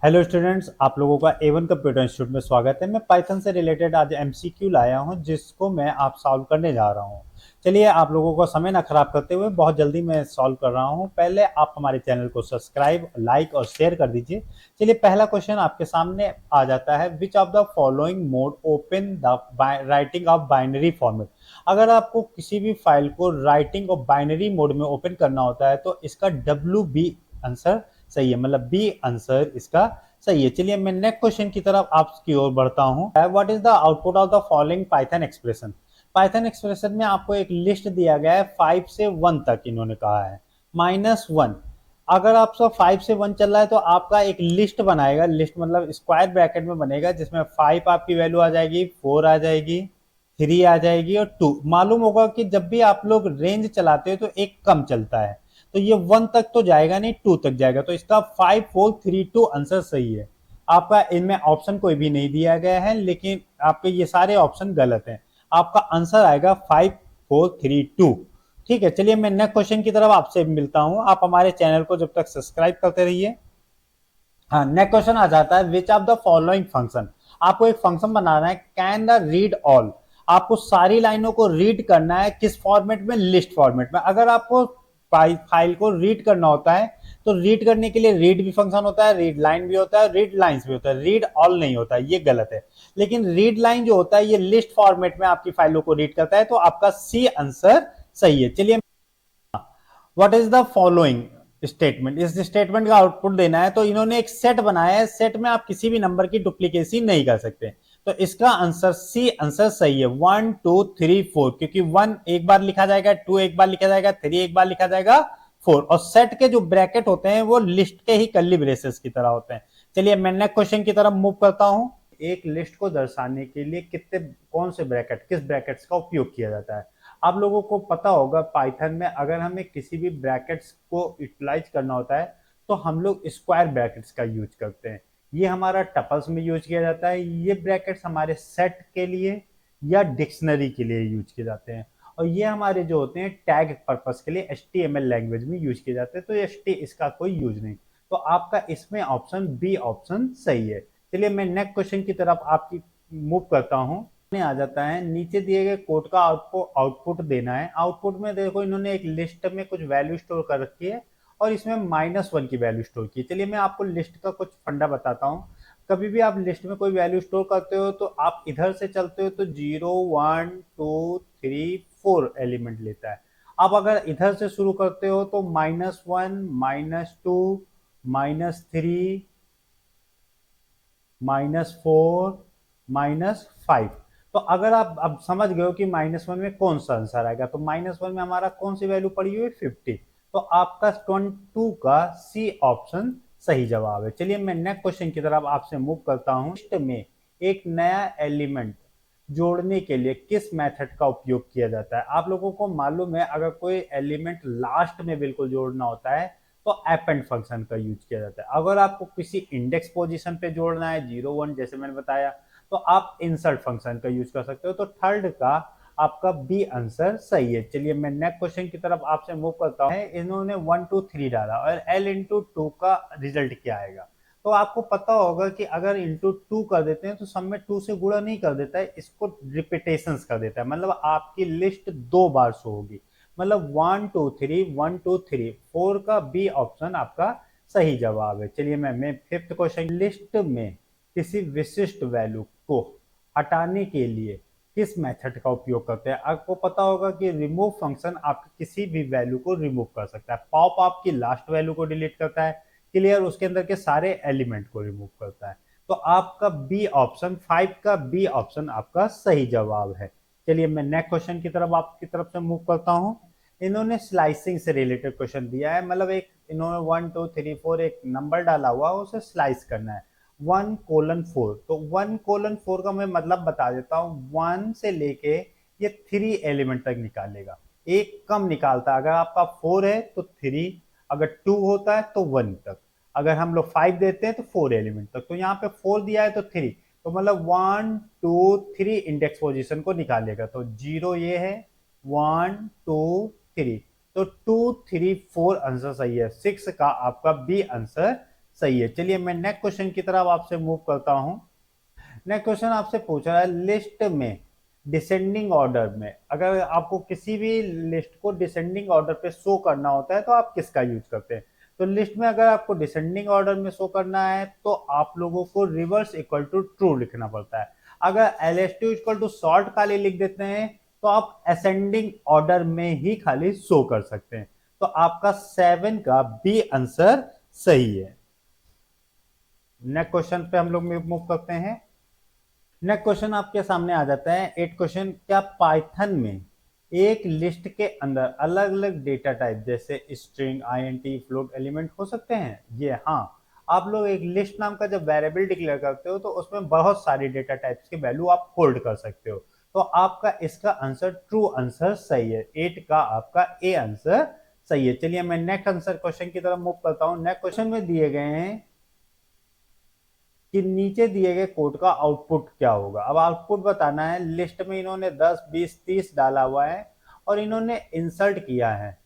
Hello students, आप लोगों का A1 कंप्यूटर इंस्टीट्यूट में स्वागत है। मैं पाइथन से रिलेटेड आज एमसीक्यू लाया हूं जिसको मैं आप सॉल्व करने जा रहा हूं। चलिए, आप लोगों का समय ना खराब करते हुए बहुत जल्दी मैं सॉल्व कर रहा हूं। पहले आप हमारे चैनल को सब्सक्राइब, लाइक और शेयर कर दीजिए। चलिए, पहला क्वेश्चन आपके सामने आ जाता है। Which of the following mode open the writing of binary format. अगर आपको किसी भी फाइल को राइटिंग ऑफ बाइनरी मोड में ओपन करना होता है तो इसका WB आंसर सही है, मतलब बी आंसर इसका सही है। चलिए, मैं नेक्स्ट क्वेश्चन की तरफ आपकी ओर बढ़ता हूं। What is the output of the following Python expression. Python expression में आपको एक लिस्ट दिया गया है, 5 से 1 तक इन्होंने कहा है। -1, अगर आपका 5 से 1 चल रहा है तो आपका एक लिस्ट बनाएगा। लिस्ट मतलब स्क्वायर ब्रैकेट में बनेगा, जिसमें 5 आपकी वैल्यू आ जाएगी, 4 आ जाएगी, 3 आ जाएगी और 2। मालूम होगा कि जब भी आप लोग रेंज चलाते हो तो एक कम चलता है, तो ये 1 तक तो जाएगा नहीं, 2 तक जाएगा। तो इसका 5 4 3 2 आंसर सही है। आपका इनमें ऑप्शन कोई भी नहीं दिया गया है, लेकिन आपके ये सारे ऑप्शन गलत हैं। आपका आंसर आएगा 5 4 3 2। ठीक है, चलिए मैं नेक्स्ट क्वेश्चन की तरफ आपसे मिलता हूं। आप हमारे चैनल को जब तक सब्सक्राइब करते रहिए। हाँ, नेक्स्ट क्वेश्चन आ जाता है। Which of the following function. आपको एक फंक्शन बनाना है, कैन द रीड ऑल। आपको सारी लाइनों को रीड करना है, किस फॉर्मेट में? लिस्ट फॉर्मेट में। अगर आपको फाइल को रीड करना होता है तो रीड करने के लिए रीड भी फंक्शन होता है, रीड लाइन भी होता है, रीड लाइंस भी होता है, रीड ऑल नहीं होता है, ये गलत है। लेकिन रीड लाइन जो होता है ये लिस्ट फॉर्मेट में आपकी फाइलों को रीड करता है, तो आपका सी आंसर सही है। चलिए, what is the following statement. इस स्टेटमेंट का आउटपुट देना है, तो इन्होंने एक सेट बनाया है। सेट में आप किसी भी नंबर की डुप्लीकेसी नहीं कर सकते, तो इसका आंसर सी आंसर सही है। 1 2 3 4, क्योंकि 1 एक बार लिखा जाएगा, 2 एक बार लिखा जाएगा, 3 एक बार लिखा जाएगा, 4। और सेट के जो ब्रैकेट होते हैं वो लिस्ट के ही कर्ली ब्रेसेस की तरह होते हैं। चलिए, मैं नेक्स्ट क्वेश्चन की तरफ मूव करता हूं। एक लिस्ट को दर्शाने के लिए कितने कौन से ब्रैकेट, किस ब्रैकेट्स का उपयोग किया जाता है? आप लोगों को पता होगा, पाइथन में अगर हमें किसी भी ब्रैकेट्स को यूटिलाइज करना होता है तो हम लोग स्क्वायर ब्रैकेट्स का यूज करते हैं। ये हमारा टपल्स में यूज किया जाता है। ये ब्रैकेट्स हमारे सेट के लिए या डिक्शनरी के लिए यूज किए जाते हैं। और ये हमारे जो होते हैं टैग पर्पस के लिए HTML लैंग्वेज में यूज किए जाते हैं। तो HT इसका कोई यूज नहीं। तो आपका इसमें ऑप्शन बी ऑप्शन सही है। चलिए, मैं नेक्स्ट क्वेश्चन की तरफ आपकी मूव करता हूं। आ जाता है, नीचे दिए गए कोड का आउटपुट देना है। आउटपुट में देखो, इन्होंने एक लिस्ट में कुछ वैल्यू स्टोर कर रखी है और इसमें -1 की वैल्यू स्टोर की है। चलिए, मैं आपको लिस्ट का कुछ फंडा बताता हूँ। कभी भी आप लिस्ट में कोई वैल्यू स्टोर करते हो तो आप इधर से चलते हो तो 0 1 2 3 4 एलिमेंट लेता है। आप अगर इधर से शुरू करते हो तो -1 -2 -3 -4 -5। तो अगर आप अब समझ गए हो कि -1 में कौन सा आंसर आएगा, तो -1 में हमारा कौन सी वैल्यू पड़ी हुई है? 50। तो आपका 22 का सी ऑप्शन सही जवाब है। चलिए, मैं नेक्स्ट क्वेश्चन की तरफ आपसे मूव करता हूं। लिस्ट में एक नया एलिमेंट जोड़ने के लिए किस मेथड का उपयोग किया जाता है? आप लोगों को मालूम है, अगर कोई एलिमेंट लास्ट में बिल्कुल जोड़ना होता है तो अपेंड फंक्शन का यूज किया जाता है। अगर आपको किसी इंडेक्स पोजीशन पे जोड़ना है 0 1, जैसे मैंने बताया, तो आप इंसर्ट फंक्शन का यूज कर सकते हो। तो थर्ड का आपका बी आंसर सही है। चलिए, मैं नेक्स्ट क्वेश्चन की तरफ आपसे मूव करता हूं। इन्होंने 1 2 3 डाला और L इंटू 2 का रिजल्ट क्या आएगा? तो आपको पता होगा कि अगर इंटू 2 कर देते हैं तो सब में 2 से गुणा नहीं कर देता है, इसको रिपीटेशंस कर देता है। मतलब आपकी लिस्ट 2 बार शो होगी। मतलब 1 2 3 1 2 3 4 का बी ऑप्शन आपका सही जवाब है। चलिए, मैं फिफ्थ क्वेश्चन। लिस्ट में किसी विशिष्ट वैल्यू को हटाने के लिए किस मेथड का उपयोग करते हैं? आपको पता होगा कि रिमूव फंक्शन आपकी किसी भी वैल्यू को रिमूव कर सकता है। पॉप आपकी लास्ट वैल्यू को डिलीट करता है, क्लियर उसके अंदर के सारे एलिमेंट को रिमूव करता है। तो आपका बी ऑप्शन 5 का बी ऑप्शन आपका सही जवाब है। चलिए, मैं नेक्स्ट क्वेश्चन की तरफ आपकी तरफ से मूव करता हूं। इन्होंने स्लाइसिंग से रिलेटेड क्वेश्चन दिया है। मतलब एक इन्होंने 1 2 3 4 एक नंबर डाला हुआ, उसे स्लाइस करना है 1:4। तो 1:4 का मैं मतलब बता देता हूँ। 1 से लेके ये 3 एलिमेंट तक निकालेगा। एक कम निकालता है। अगर आपका 4 है तो 3, अगर 2 होता है तो 1 तक, अगर हम लोग 5 देते हैं तो 4 एलिमेंट तक। तो यहाँ पे 4 दिया है तो 3, तो मतलब 1 2 3 इंडेक्स पोजीशन को निकालेगा। तो 0 ये है, 1 2 3, तो 2 3 4 आंसर सही है। 6 का आपका बी आंसर सही है। चलिए मैं नेक्स्ट क्वेश्चन की तरफ आपसे मूव करता हूं। नेक्स्ट क्वेश्चन आपसे पूछ रहा है लिस्ट में डिसेंडिंग ऑर्डर में, अगर आपको किसी भी लिस्ट को डिसेंडिंग ऑर्डर पे शो करना होता है तो आप किसका यूज करते हैं? तो लिस्ट में अगर आपको डिसेंडिंग ऑर्डर में शो करना है तो आप लोगों को रिवर्स इक्वल टू ट्रू लिखना पड़ता है। अगर LS2 इक्वल टू सॉर्ट खाली लिख देते हैं तो आप असेंडिंग ऑर्डर में ही खाली शो कर सकते हैं। तो आपका 7 का बी आंसर सही है। नेक्स्ट क्वेश्चन पे हम लोग मूव करते हैं। नेक्स्ट क्वेश्चन आपके सामने आ जाता है 8 क्वेश्चन। क्या पाइथन में एक लिस्ट के अंदर अलग अलग डेटा टाइप जैसे स्ट्रिंग, आईएनटी, फ्लोट एलिमेंट हो सकते हैं? ये हाँ, आप लोग एक लिस्ट नाम का जब वेरिएबल डिक्लेयर करते हो तो उसमें बहुत सारी डेटा टाइप्स के वैल्यू आप होल्ड कर सकते हो। तो आपका इसका आंसर ट्रू आंसर सही है। 8 का आपका ए आंसर सही है। चलिए मैं नेक्स्ट आंसर क्वेश्चन की तरफ मूव करता हूं। नेक्स्ट क्वेश्चन में दिए गए हैं कि नीचे दिए गए कोड का आउटपुट क्या होगा। अब आउटपुट बताना है। लिस्ट में इन्होंने 10, 20, 30 डाला हुआ है और इन्होंने इंसर्ट किया है,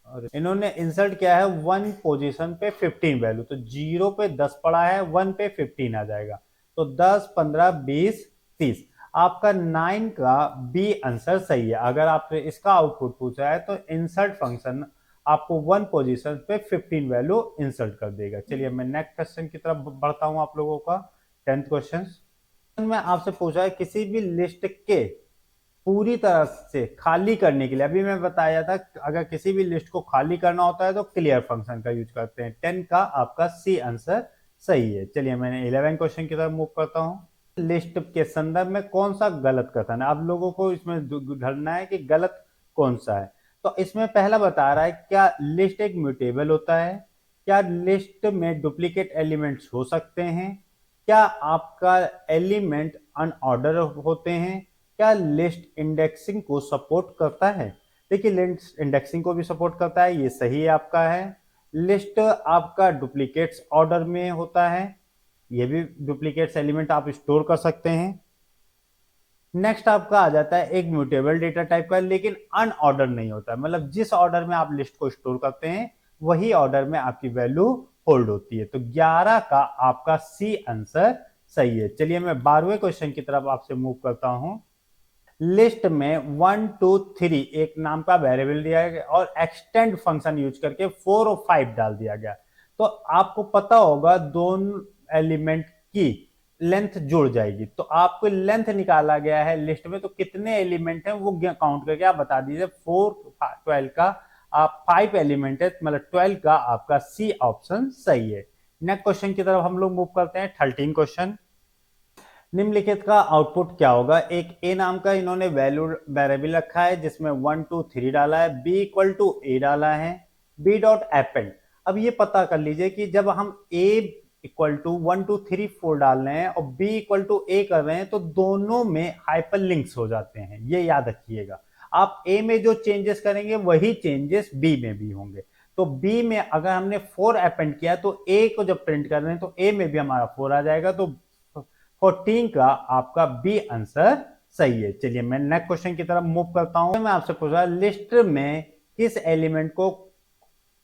और इन्होंने इंसर्ट किया है 1 पोजीशन पे 15 वैल्यू। तो 0 पे 10 पड़ा है, 1 पे 15 आ जाएगा। तो 10, 15, 20, 30। आपका 9 का बी आंसर सही है। अगर आपसे इसका आउटपुट पूछा है तो इंसर्ट फंक्शन आपको 1 पोजीशन पे 15 वैल्यू इंसर्ट कर देगा। चलिए मैं नेक्स्ट क्वेश्चन की तरफ बढ़ता हूं आप लोगों का 10th क्वेश्चन में आपसे पूछा है किसी भी लिस्ट के पूरी तरह से खाली करने के लिए, अभी मैं बताया था अगर किसी भी लिस्ट को खाली करना होता है तो क्लियर फंक्शन का यूज करते हैं। 10 का आपका सी आंसर सही है। चलिए मैंने 11 क्वेश्चन की तरफ मूव करता हूं। लिस्ट के संदर्भ में कौन सा गलत कथन है? आप लोगों को इसमें ढूंढना है कि गलत कौन सा है। तो इसमें पहला बता रहा है क्या लिस्ट एक म्यूटेबल होता है, क्या लिस्ट में डुप्लीकेट एलिमेंट्स हो सकते हैं, क्या आपका एलिमेंट अनऑर्डर होते हैं, क्या लिस्ट इंडेक्सिंग को सपोर्ट करता है? देखिए लिस्ट इंडेक्सिंग को भी सपोर्ट करता है, ये सही आपका है। लिस्ट आपका डुप्लीकेट्स ऑर्डर में होता है, ये भी डुप्लीकेट्स एलिमेंट आप स्टोर कर सकते हैं। नेक्स्ट आपका आ जाता है एक म्यूटेबल डेटा टाइप का, लेकिन अनऑर्डर नहीं होता, मतलब जिस ऑर्डर में आप लिस्ट को स्टोर करते हैं वही ऑर्डर में आपकी वैल्यू होल्ड होती है। तो 11 का आपका सी आंसर सही है। चलिए मैं 12वें क्वेश्चन की तरफ आपसे मूव करता हूं। लिस्ट में 1, 2, 3 एक नाम का वेरिएबल दिया गया और एक्सटेंड फंक्शन यूज करके 4 और 5 डाल दिया गया। तो आपको पता होगा दोनों एलिमेंट की लेंथ जुड़ जाएगी। तो आपको लेंथ निकाला गया है लिस्ट में, तो कितने एलिमेंट हैं वो काउंट करके आप बता दीजिए। 4, 12 का आप 5 एलिमेंट है, मतलब 12 का आपका सी ऑप्शन सही है। नेक्स्ट क्वेश्चन की तरफ हम लोग मूव करते हैं 13 क्वेश्चन। निम्नलिखित का आउटपुट क्या होगा? एक ए नाम का इन्होंने वैल्यू वेरिएबल रखा है जिसमें 1, 2, 3 डाला है, बी इक्वल टू ए डाला है, बी डॉट अपेंड। अब ये पता कर लीजिए कि जब हम ए इक्वल टू 1, 2, 3, 4 डाल रहे हैं और बी इक्वल टू ए कर रहे हैं तो दोनों में हाइपर लिंक्स हो जाते हैं, ये याद रखिएगा। आप ए में जो चेंजेस करेंगे वही चेंजेस बी में भी होंगे। तो बी में अगर हमने 4 अपेंड किया तो ए को जब प्रिंट कर रहे हैं तो ए में भी हमारा 4 आ जाएगा। तो 14 का आपका बी आंसर सही है। चलिए मैं नेक्स्ट क्वेश्चन की तरफ मूव करता हूं। मैं आपसे पूछ रहा लिस्ट में किस एलिमेंट को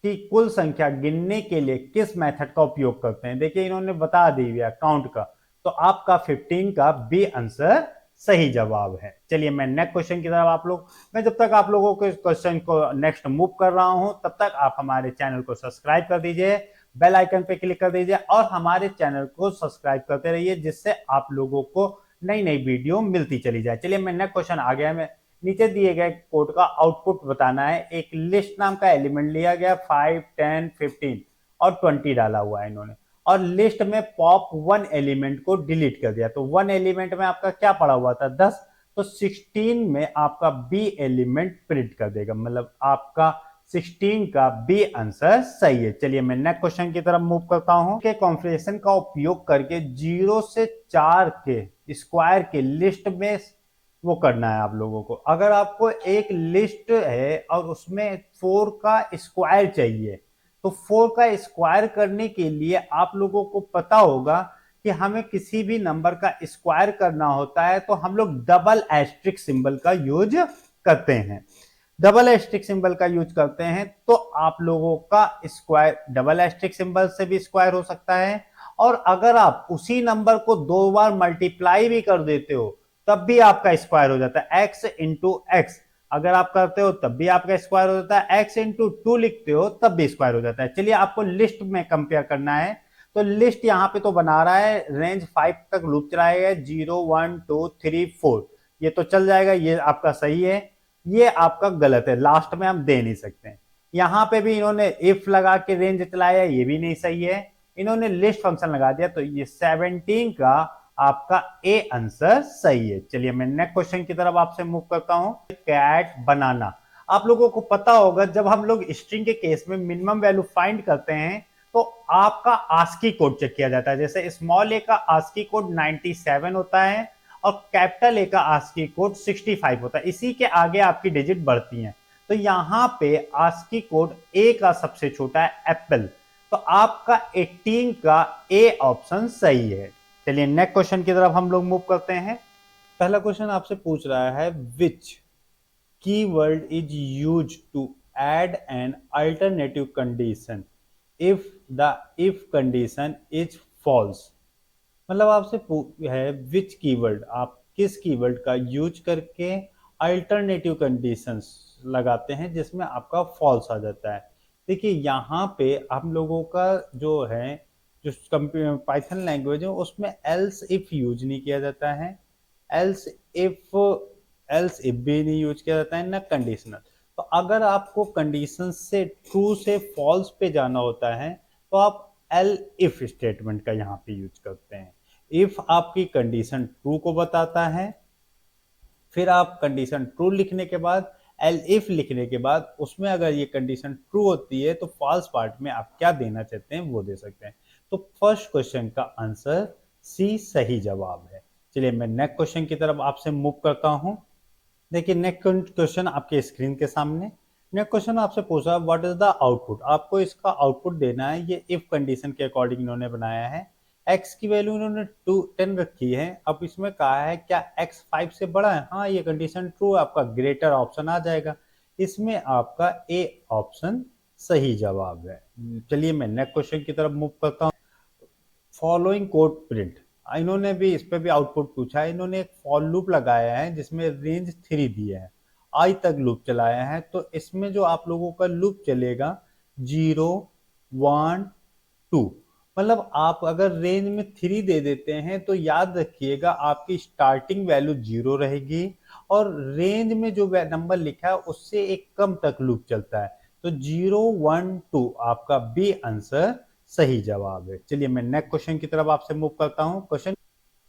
की कुल संख्या गिनने के लिए किस मेथड का उपयोग करते हैं? देखिए इन्होंने बता दी है काउंट का, तो आपका 15 का बी आंसर सही जवाब है। चलिए मैं नेक्स्ट क्वेश्चन की तरफ मैं जब तक आप लोगों को इस क्वेश्चन को नेक्स्ट मूव कर रहा हूं तब तक आप हमारे चैनल को सब्सक्राइब कर दीजिए, बेल आइकन पे क्लिक कर दीजिए और हमारे चैनल को सब्सक्राइब करते रहिए जिससे आप लोगों को नई नई वीडियो मिलती चली जाए। चलिए मैं नेक्स्ट क्वेश्चन आ गया। मैं नीचे दिए गए कोड का आउटपुट बताना है। एक लिस्ट नाम का एलिमेंट लिया गया, 5, 10, 15 और 20 डाला हुआ है इन्होंने, और लिस्ट में पॉप 1 एलिमेंट को डिलीट कर दिया। तो 1 एलिमेंट में आपका क्या पड़ा हुआ था? 10। तो 16 में आपका बी एलिमेंट प्रिंट कर देगा, मतलब आपका 16 का बी आंसर सही है। चलिए मैं नेक्स्ट क्वेश्चन की तरफ मूव करता हूं कि कॉन्फ़िगरेशन का उपयोग करके 0 से 4 के स्क्वायर के लिस्ट में वो करना है आप लोगों को। अगर आपको एक लिस्ट है और उसमें 4 का स्क्वायर चाहिए तो 4 का स्क्वायर करने के लिए आप लोगों को पता होगा कि हमें किसी भी नंबर का स्क्वायर करना होता है तो हम लोग डबल एस्ट्रिक सिंबल का यूज करते हैं। डबल एस्ट्रिक सिंबल का यूज करते हैं तो आप लोगों का स्क्वायर डबल एस्ट्रिक सिंबल से भी स्क्वायर हो सकता है, और अगर आप उसी नंबर को दो बार मल्टीप्लाई भी कर देते हो तब भी आपका स्क्वायर हो जाता है। x इंटू एक्स अगर आप करते हो तब भी आपका स्क्वायर हो जाता है, x इंटू टू लिखते हो तब भी स्क्वायर हो जाता है। चलिए आपको लिस्ट में कंपेयर करना है, तो लिस्ट यहाँ पे तो बना रहा है, रेंज 5 तक लूप चलाएगा, 0 1 2 3 4, ये तो चल जाएगा, ये आपका सही है। ये आपका गलत है, लास्ट में हम दे नहीं सकते। यहाँ पे भी इन्होंने इफ लगा के रेंज चलाया, ये भी नहीं सही है। इन्होंने लिस्ट फंक्शन लगा दिया, तो ये 17 का आपका ए आंसर सही है। चलिए मैं नेक्स्ट क्वेश्चन की तरफ आपसे मूव करता हूं। कैट बनाना, आप लोगों को पता होगा जब हम लोग स्ट्रिंग के केस में मिनिमम वैल्यू फाइंड करते हैं तो आपका आस्की कोड चेक किया जाता है। जैसे स्मॉल ए का आस्की कोड 97 होता है और कैपिटल ए का आस्की कोड 65 होता है, इसी के आगे आपकी डिजिट बढ़ती हैं। तो यहाँ पे आस्की कोड ए का सबसे छोटा है एप्पल, तो आपका 18 का ए ऑप्शन सही है। चलिए नेक्स्ट क्वेश्चन की तरफ हम लोग मूव करते हैं। पहला क्वेश्चन आपसे पूछ रहा है which keyword is used to add an alternative condition if the if condition is false. मतलब आपसे है विच कीवर्ड, आप किस कीवर्ड का यूज करके अल्टरनेटिव कंडीशंस लगाते हैं जिसमें आपका फॉल्स आ जाता है। देखिए यहाँ पे हम लोगों का जो है, जो पाइथन लैंग्वेज है उसमें एल्स इफ यूज नहीं किया जाता है, एल्स इफ एल्स इफ भी नहीं यूज किया जाता है, ना कंडीशनल। तो अगर आपको कंडीशन से ट्रू से फॉल्स पे जाना होता है तो आप एल इफ स्टेटमेंट का यहाँ पे यूज करते हैं। इफ आपकी कंडीशन ट्रू को बताता है, फिर आप कंडीशन ट्रू लिखने के बाद एल इफ लिखने के बाद उसमें अगर ये कंडीशन ट्रू होती है तो फॉल्स पार्ट में आप क्या देना चाहते हैं वो दे सकते हैं। तो फर्स्ट क्वेश्चन का आंसर सी सही जवाब है। चलिए मैं नेक्स्ट क्वेश्चन की तरफ आपसे मूव करता हूं। देखिए नेक्स्ट क्वेश्चन आपके स्क्रीन के सामने। नेक्स्ट क्वेश्चन आपसे पूछा व्हाट इज द आउटपुट, आपको इसका आउटपुट देना है। ये इफ कंडीशन के अकॉर्डिंग इन्होंने बनाया है। x की वैल्यू इन्होंने 10 रखी है। अब इसमें कहा है क्या x 5 से बड़ा है, हाँ ये कंडीशन ट्रू है, आपका ग्रेटर ऑप्शन आ जाएगा। इसमें आपका ए ऑप्शन सही जवाब है। चलिए मैं नेक्स्ट क्वेश्चन की तरफ मूव करता हूँ। फॉलोइंग कोड प्रिंट, इन्होंने भी इस पे भी आउटपुट पूछा है। इन्होंने एक फॉर लूप लगाया है जिसमें रेंज 3 दिया है, आई तक लूप चलाया है। तो इसमें जो आप लोगों का लूप चलेगा 0 1 2, मतलब आप अगर रेंज में 3 दे देते हैं तो याद रखिएगा आपकी स्टार्टिंग वैल्यू 0 रहेगी और रेंज में जो नंबर लिखा है उससे एक कम तक लूप चलता है। तो 0 1 2 आपका बी आंसर सही जवाब है। चलिए मैं नेक्स्ट क्वेश्चन की तरफ आपसे मूव करता हूं।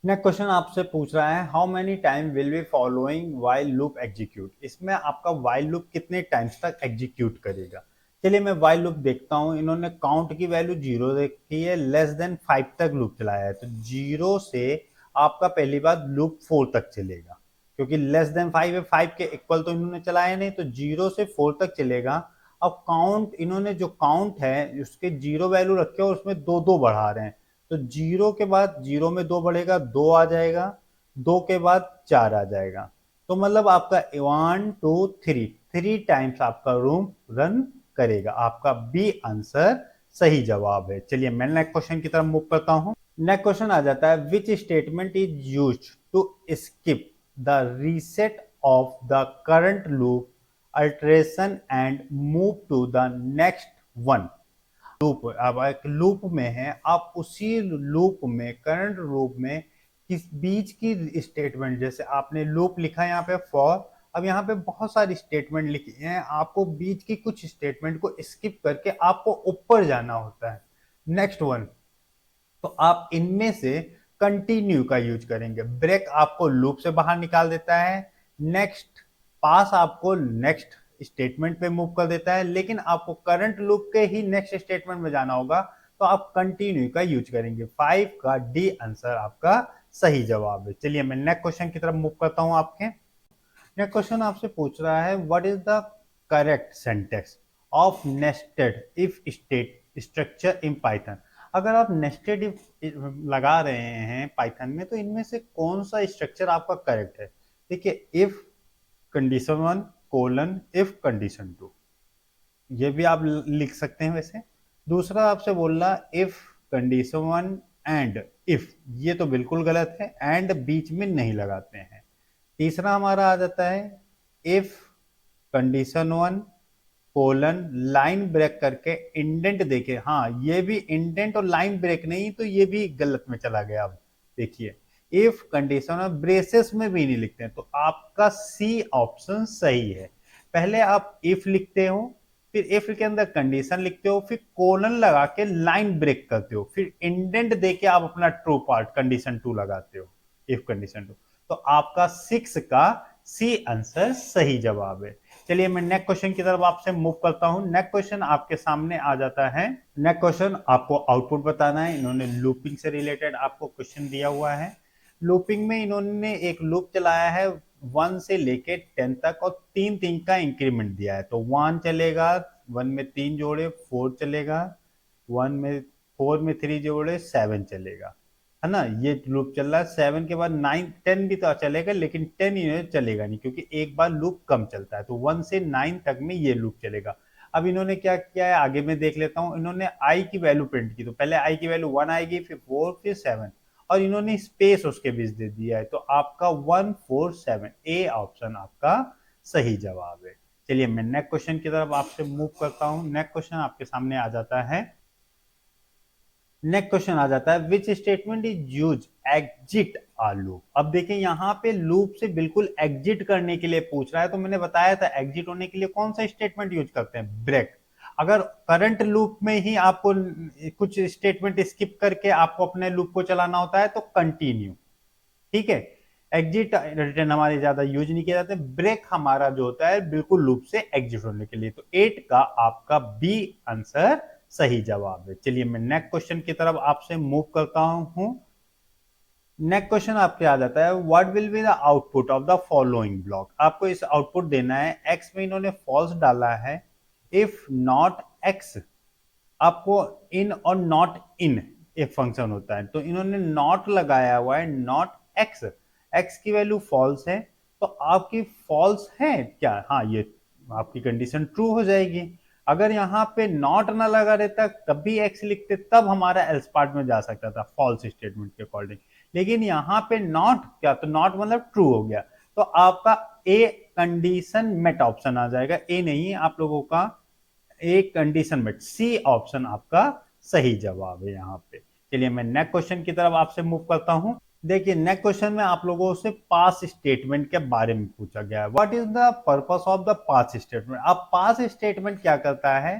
नेक्स्ट क्वेश्चन आपसे पूछ रहा है how many time will be following while loop execute, इसमें आपका वाइल लूप कितने टाइम्स तक एग्जीक्यूट करेगा। चलिए मैं वाइल लूप देखता हूं। इन्होंने काउंट की वैल्यू 0 रखी है, लेस देन 5 तक लूप चलाया है, तो 0 से आपका पहली बात लूप 4 तक चलेगा, क्योंकि लेस देन 5 है, 5 के इक्वल तो इन्होंने चलाया नहीं, तो 0 से 4 तक चलेगा। अब काउंट इन्होंने जो काउंट है उसके 0 वैल्यू रखे और उसमें 2 2 बढ़ा रहे हैं, तो 0 के बाद 0 में 2 बढ़ेगा, 2 आ जाएगा, 2 के बाद 4 आ जाएगा। तो मतलब आपका 1 2 3 टाइम्स आपका रूम रन करेगा। आपका बी आंसर सही जवाब है। चलिए मैं नेक्स्ट क्वेश्चन की तरफ मूव करता हूं। नेक्स्ट क्वेश्चन आ जाता है which statement is used to skip the reset of the current loop alteration and move to the next one. Loop, अब एक लूप में है, आप उसी लूप में करंट लूप में किस बीच की स्टेटमेंट, जैसे आपने लूप लिखा है यहाँ पे फॉर, अब यहाँ पे बहुत सारी स्टेटमेंट लिखी हैं, आपको बीच की कुछ स्टेटमेंट को स्किप करके आपको ऊपर जाना होता है नेक्स्ट वन। तो आप इनमें से कंटिन्यू का यूज करेंगे। ब्रेक आपको लूप से बाहर निकाल देता है, नेक्स्ट पास आपको नेक्स्ट स्टेटमेंट पे मूव कर देता है, लेकिन आपको करंट लूप के ही नेक्स्ट स्टेटमेंट में जाना होगा, तो आप कंटिन्यू का यूज करेंगे। 5 का डी आंसर आपका सही जवाब है। चलिए मैं नेक्स्ट क्वेश्चन की तरफ मूव करता हूं। आपके नेक्स्ट क्वेश्चन आपसे पूछ रहा है what is the correct syntax of nested if state structure in Python. अगर आप नेस्टेड इफ लगा रहे हैं पाइथन में तो इनमें से कौन सा स्ट्रक्चर आपका करेक्ट है। देखिए if condition 1, colon if condition two, ये भी आप लिख सकते हैं वैसे। दूसरा आपसे बोल रहा if condition one and if, ये तो बिल्कुल गलत है, एंड बीच में नहीं लगाते हैं। तीसरा हमारा आ जाता है if condition one colon line break करके इंडेंट देके, हाँ ये भी इंडेंट और लाइन ब्रेक नहीं, तो ये भी गलत में चला गया। अब देखिए इफ कंडीशन ब्रेसेस में भी नहीं लिखते हैं, तो आपका सी ऑप्शन सही है। पहले आप इफ लिखते हो, फिर इफ के अंदर कंडीशन लिखते हो, फिर कोलन लगा के लाइन ब्रेक करते हो, फिर इंडेंट देके आप अपना ट्रू पार्ट कंडीशन टू लगाते हो, इफ कंडीशन टू। तो आपका 6 का सी आंसर सही जवाब है। चलिए मैं नेक्स्ट क्वेश्चन की तरफ आपसे मूव करता हूं। नेक्स्ट क्वेश्चन आपके सामने आ जाता है। नेक्स्ट क्वेश्चन आपको आउटपुट बताना है। इन्होंने लूपिंग से रिलेटेड आपको क्वेश्चन दिया हुआ है। लूपिंग में इन्होंने एक लूप चलाया है 1 से लेके 10 तक, और 3 का इंक्रीमेंट दिया है। तो 1 चलेगा, 1 में 3 जोड़े 4 चलेगा, 1 में 4 में 3 जोड़े 7 चलेगा, है ना। ये लूप चल रहा है। 7 के बाद 9 10 भी तो चलेगा, लेकिन 10 इन्हें चलेगा नहीं, क्योंकि एक बार लूप कम चलता है। तो 1 से 9 तक में ये लूप चलेगा। अब इन्होंने क्या किया है, आगे मैं देख लेता हूं। इन्होंने आई की वैल्यू प्रिंट की, तो पहले आई की वैल्यू 1 आएगी, फिर 4, फिर 7, और इन्होंने स्पेस उसके बीच दे दिया है। तो आपका 1 4 7 ए ऑप्शन आपका सही जवाब है। चलिए मैं नेक्स्ट क्वेश्चन की तरफ आपसे मूव करता हूं। नेक्स्ट क्वेश्चन आपके सामने आ जाता है। नेक्स्ट क्वेश्चन आ जाता है which statement is use exit a loop. अब देखिए यहाँ पे लूप से बिल्कुल एग्जिट करने के लिए पूछ रहा है। तो मैंने बताया था एग्जिट होने के लिए कौन सा स्टेटमेंट यूज करते हैं, ब्रेक। अगर करंट लूप में ही आपको कुछ स्टेटमेंट स्किप करके आपको अपने लूप को चलाना होता है तो कंटिन्यू, ठीक है। एग्जिट रिटर्न हमारे ज्यादा यूज नहीं किया जाता। ब्रेक हमारा जो होता है बिल्कुल लूप से एग्जिट होने के लिए। तो 8 का आपका बी आंसर सही जवाब है। चलिए मैं नेक्स्ट क्वेश्चन की तरफ आपसे मूव करता हूं। नेक्स्ट क्वेश्चन आपके आ जाता है what will be the output of the following block. आपको इस आउटपुट देना है। एक्स में इन्होंने फॉल्स डाला है। इफ नॉट एक्स, आपको इन और नॉट इन एक फंक्शन होता है, तो इन्होंने नॉट लगाया हुआ है, नॉट एक्स। एक्स की वैल्यू फॉल्स है, तो आपकी फॉल्स है क्या, हाँ ये आपकी कंडीशन ट्रू हो जाएगी। अगर यहाँ पे नॉट ना लगा रहता तब भी एक्स लिखते, तब हमारा एल्स पार्ट में जा सकता था फॉल्स स्टेटमेंट के अकॉर्डिंग। लेकिन यहाँ पे नॉट क्या, तो नॉट मतलब ट्रू हो गया। तो आपका ए कंडीशन मेट ऑप्शन आ जाएगा। ए नहीं, आप लोगों का एक कंडीशन में सी ऑप्शन आपका सही जवाब है यहाँ पे। चलिए मैं नेक्स्ट क्वेश्चन की तरफ आपसे मूव करता हूं। देखिए नेक्स्ट क्वेश्चन में आप लोगों से पास स्टेटमेंट के बारे में पूछा गया है। What is the purpose of the pass statement. अब पास स्टेटमेंट क्या करता है,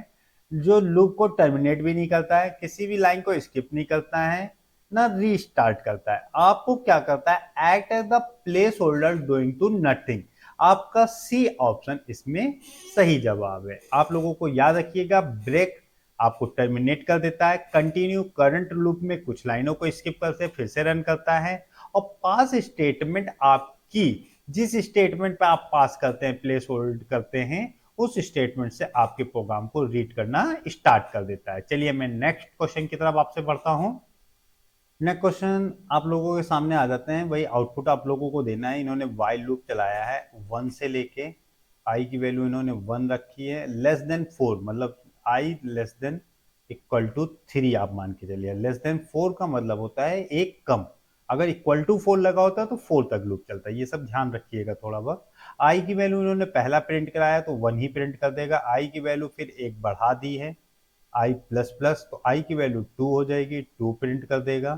जो लूप को टर्मिनेट भी नहीं करता है, किसी भी लाइन को स्किप नहीं करता है, ना रीस्टार्ट करता है। आपको क्या करता है, act as the placeholder doing to nothing. आपका सी ऑप्शन इसमें सही जवाब है। आप लोगों को याद रखिएगा, ब्रेक आपको टर्मिनेट कर देता है, कंटिन्यू करंट लूप में कुछ लाइनों को स्किप करके फिर से रन करता है, और पास स्टेटमेंट आपकी जिस स्टेटमेंट पे आप पास करते हैं, प्लेस होल्ड करते हैं, उस स्टेटमेंट से आपके प्रोग्राम को रीड करना स्टार्ट कर देता है। चलिए मैं नेक्स्ट क्वेश्चन की तरफ आपसे बढ़ता हूं। नेक्स्ट क्वेश्चन आप लोगों के सामने आ जाते हैं। वही आउटपुट आप लोगों को देना है। इन्होंने वाइल लूप चलाया है 1 से लेके आई की वैल्यू इन्होंने 1 रखी है, लेस देन 4 मतलब आई लेस देन इक्वल टू 3 आप मान के चलिए। लेस देन 4 का मतलब होता है एक कम। अगर इक्वल टू 4 लगा होता है तो 4 तक लूप चलता है। ये सब ध्यान रखिएगा थोड़ा बहुत। आई की वैल्यू इन्होंने पहला प्रिंट कराया तो 1 ही प्रिंट कर देगा। आई की वैल्यू फिर एक बढ़ा दी है आई प्लस प्लस, तो आई की वैल्यू 2 हो जाएगी, 2 प्रिंट कर देगा।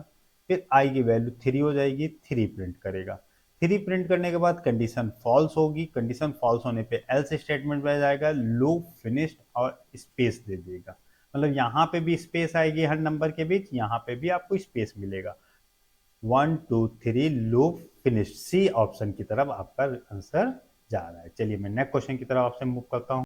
फिर आई की वैल्यू 3 हो जाएगी, 3 प्रिंट करेगा। 3 प्रिंट करने के बाद कंडीशन फॉल्स होगी। कंडीशन फॉल्स होने पे एल्स स्टेटमेंट में जाएगा, लूप फिनिश्ड और स्पेस दे देगा। मतलब यहाँ पे भी स्पेस आएगी हर नंबर के बीच, यहाँ पे भी आपको स्पेस मिलेगा। 1 2 3 लूप फिनिश, सी ऑप्शन की तरफ आपका आंसर जा रहा है। चलिए मैं नेक्स्ट क्वेश्चन की तरफ आपसे मूव करता हूँ।